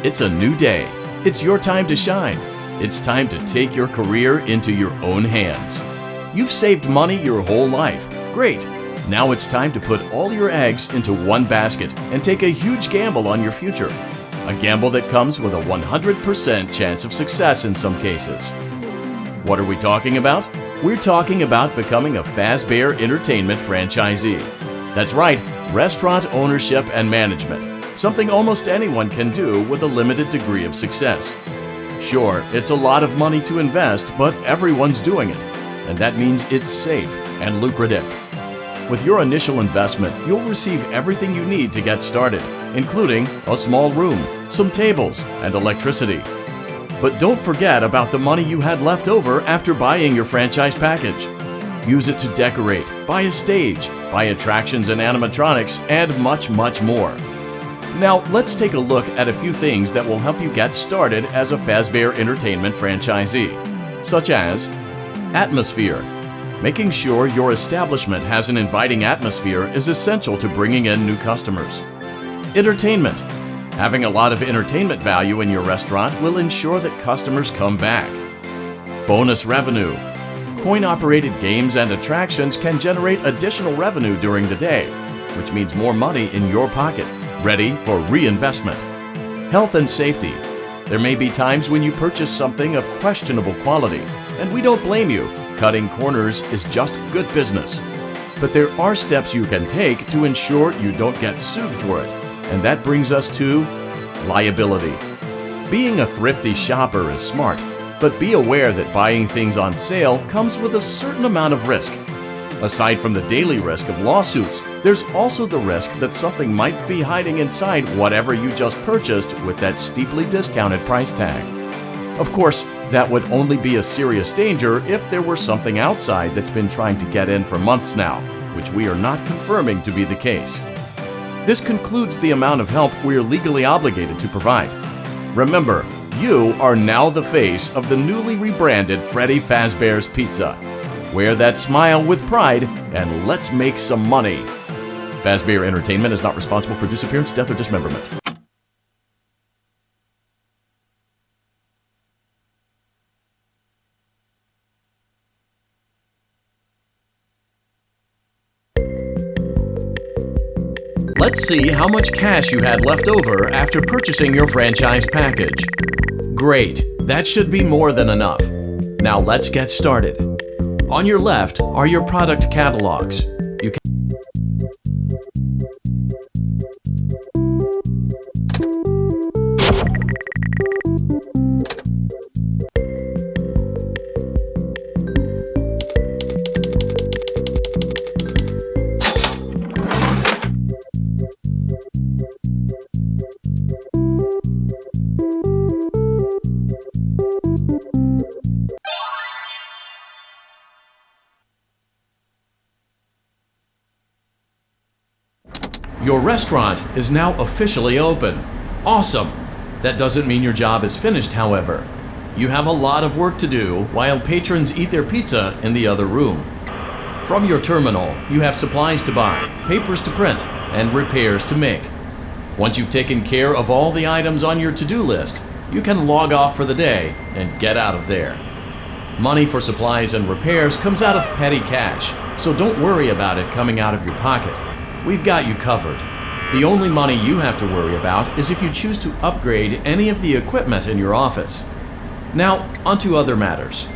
It's a new day. It's your time to shine. It's time to take your career into your own hands. You've saved money your whole life. Great. Now it's time to put all your eggs into one basket and take a huge gamble on your future. A gamble that comes with a 100% chance of success in some cases. What are we talking about? We're talking about becoming a Fazbear Entertainment franchisee. That's right, restaurant ownership and management. Something almost anyone can do with a limited degree of success. Sure, it's a lot of money to invest, but everyone's doing it. And that means it's safe and lucrative. With your initial investment, you'll receive everything you need to get started, including a small room, some tables, and electricity. But don't forget about the money you had left over after buying your franchise package. Use it to decorate, buy a stage, buy attractions and animatronics, and much, much more. Now, let's take a look at a few things that will help you get started as a Fazbear Entertainment franchisee, such as atmosphere. Making sure your establishment has an inviting atmosphere is essential to bringing in new customers. Entertainment. Having a lot of entertainment value in your restaurant will ensure that customers come back. Bonus revenue. Coin-operated games and attractions can generate additional revenue during the day, which means more money in your pocket, ready for reinvestment. Health and safety. There may be times when you purchase something of questionable quality, and we don't blame you. Cutting corners is just good business. But there are steps you can take to ensure you don't get sued for it, and that brings us to liability. Being a thrifty shopper is smart, but be aware that buying things on sale comes with a certain amount of risk. Aside from the daily risk of lawsuits, there's also the risk that something might be hiding inside whatever you just purchased with that steeply discounted price tag. Of course, that would only be a serious danger if there were something outside that's been trying to get in for months now, which we are not confirming to be the case. This concludes the amount of help we are legally obligated to provide. Remember, you are now the face of the newly rebranded Freddy Fazbear's Pizza. Wear that smile with pride, and let's make some money. Fazbear Entertainment is not responsible for disappearance, death, or dismemberment. Let's see how much cash you had left over after purchasing your franchise package. Great, that should be more than enough. Now let's get started. On your left are your product catalogs. You can Your restaurant is now officially open. Awesome! That doesn't mean your job is finished, however. You have a lot of work to do while patrons eat their pizza in the other room. From your terminal, you have supplies to buy, papers to print, and repairs to make. Once you've taken care of all the items on your to-do list, you can log off for the day and get out of there. Money for supplies and repairs comes out of petty cash, so don't worry about it coming out of your pocket. We've got you covered. The only money you have to worry about is if you choose to upgrade any of the equipment in your office. Now, onto other matters.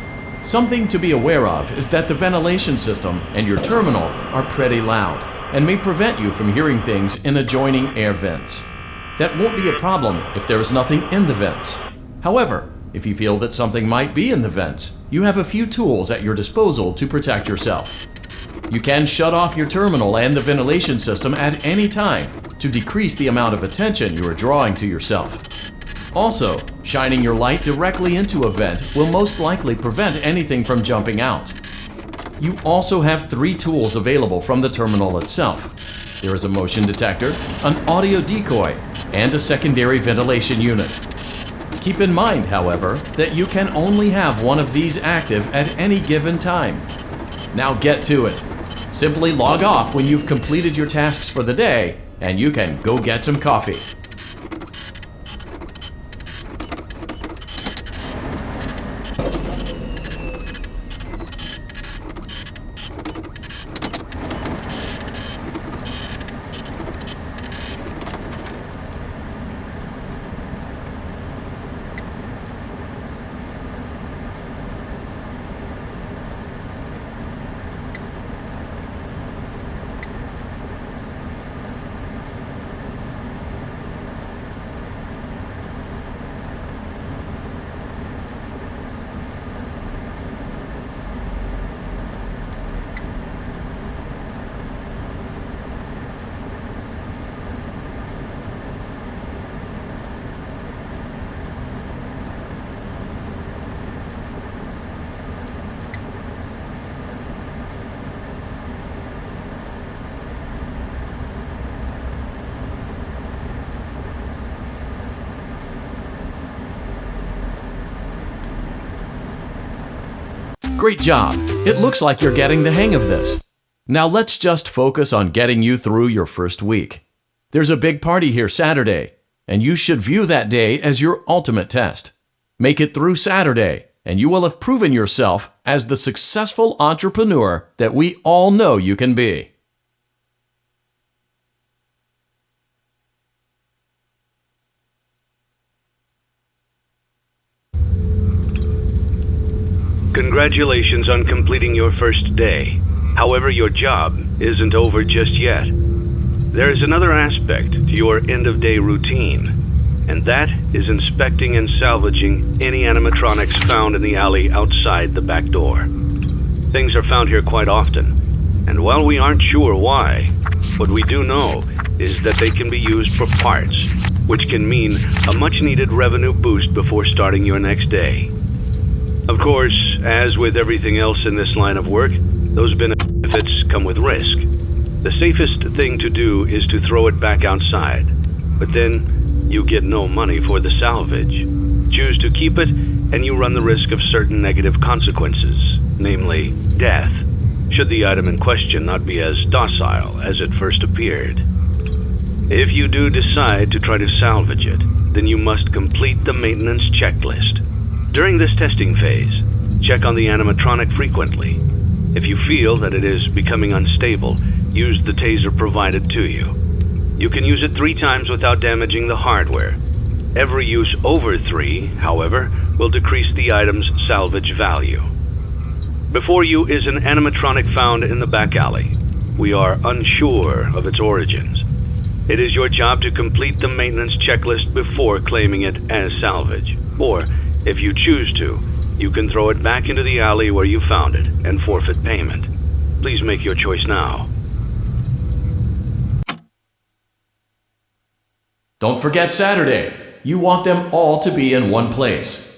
Something to be aware of is that the ventilation system and your terminal are pretty loud and may prevent you from hearing things in adjoining air vents. That won't be a problem if there is nothing in the vents. However, if you feel that something might be in the vents, you have a few tools at your disposal to protect yourself. You can shut off your terminal and the ventilation system at any time to decrease the amount of attention you are drawing to yourself. Also, shining your light directly into a vent will most likely prevent anything from jumping out. You also have 3 tools available from the terminal itself. There is a motion detector, an audio decoy, and a secondary ventilation unit. Keep in mind, however, that you can only have one of these active at any given time. Now get to it. Simply log off when you've completed your tasks for the day, and you can go get some coffee. Great job! It looks like you're getting the hang of this. Now let's just focus on getting you through your first week. There's a big party here Saturday, and you should view that day as your ultimate test. Make it through Saturday, and you will have proven yourself as the successful entrepreneur that we all know you can be. Congratulations on completing your first day. However, your job isn't over just yet. There is another aspect to your end-of-day routine, and that is inspecting and salvaging any animatronics found in the alley outside the back door. Things are found here quite often, and while we aren't sure why, what we do know is that they can be used for parts, which can mean a much-needed revenue boost before starting your next day. Of course, as with everything else in this line of work, those benefits come with risk. The safest thing to do is to throw it back outside, but then you get no money for the salvage. Choose to keep it, and you run the risk of certain negative consequences, namely death, should the item in question not be as docile as it first appeared. If you do decide to try to salvage it, then you must complete the maintenance checklist. During this testing phase, check on the animatronic frequently. If you feel that it is becoming unstable, use the taser provided to you. You can use it 3 times without damaging the hardware. Every use over 3, however, will decrease the item's salvage value. Before you is an animatronic found in the back alley. We are unsure of its origins. It is your job to complete the maintenance checklist before claiming it as salvage. Or, if you choose to, you can throw it back into the alley where you found it and forfeit payment. Please make your choice now. Don't forget Saturday. You want them all to be in one place.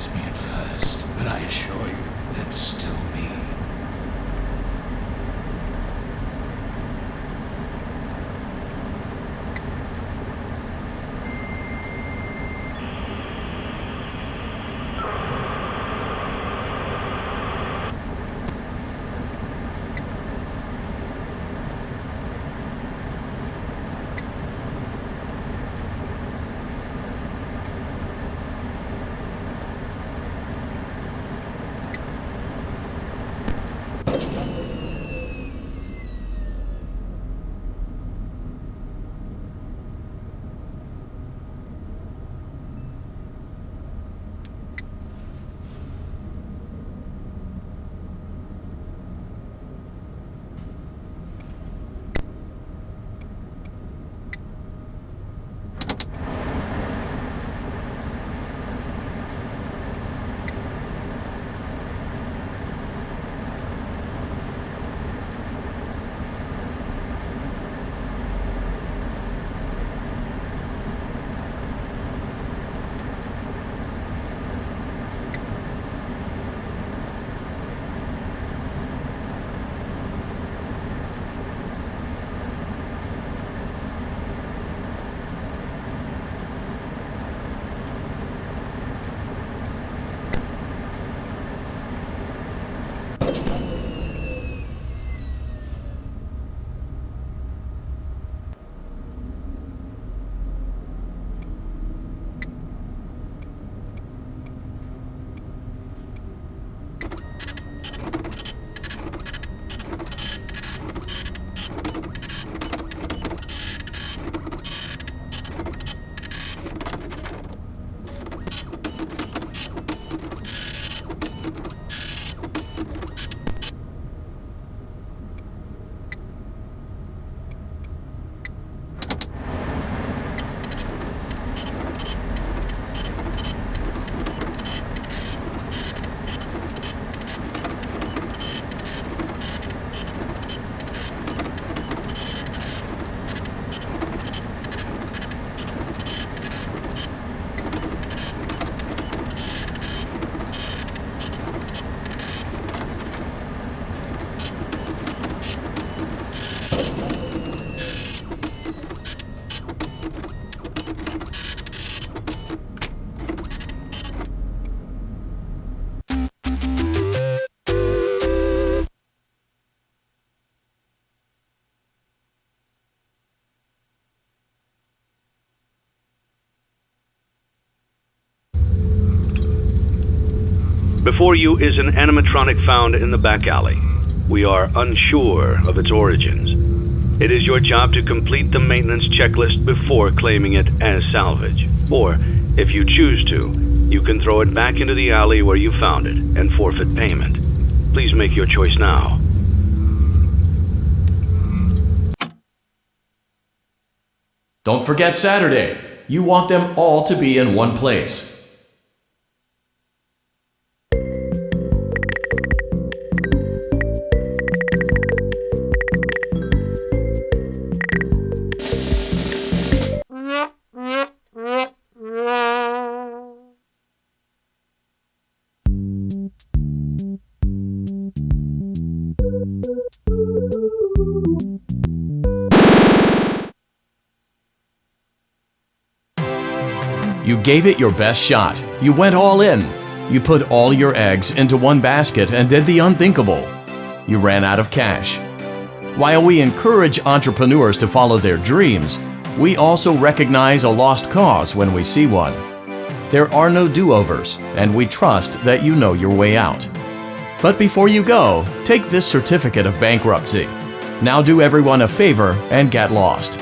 was me at first, but I assure you, it's still me. Before you is an animatronic found in the back alley. We are unsure of its origins. It is your job to complete the maintenance checklist before claiming it as salvage. Or, if you choose to, you can throw it back into the alley where you found it and forfeit payment. Please make your choice now. Don't forget Saturday. You want them all to be in one place. You gave it your best shot. You went all in. You put all your eggs into one basket and did the unthinkable. You ran out of cash. While we encourage entrepreneurs to follow their dreams, we also recognize a lost cause when we see one. There are no do-overs, and we trust that you know your way out. But before you go, take this certificate of bankruptcy. Now do everyone a favor and get lost.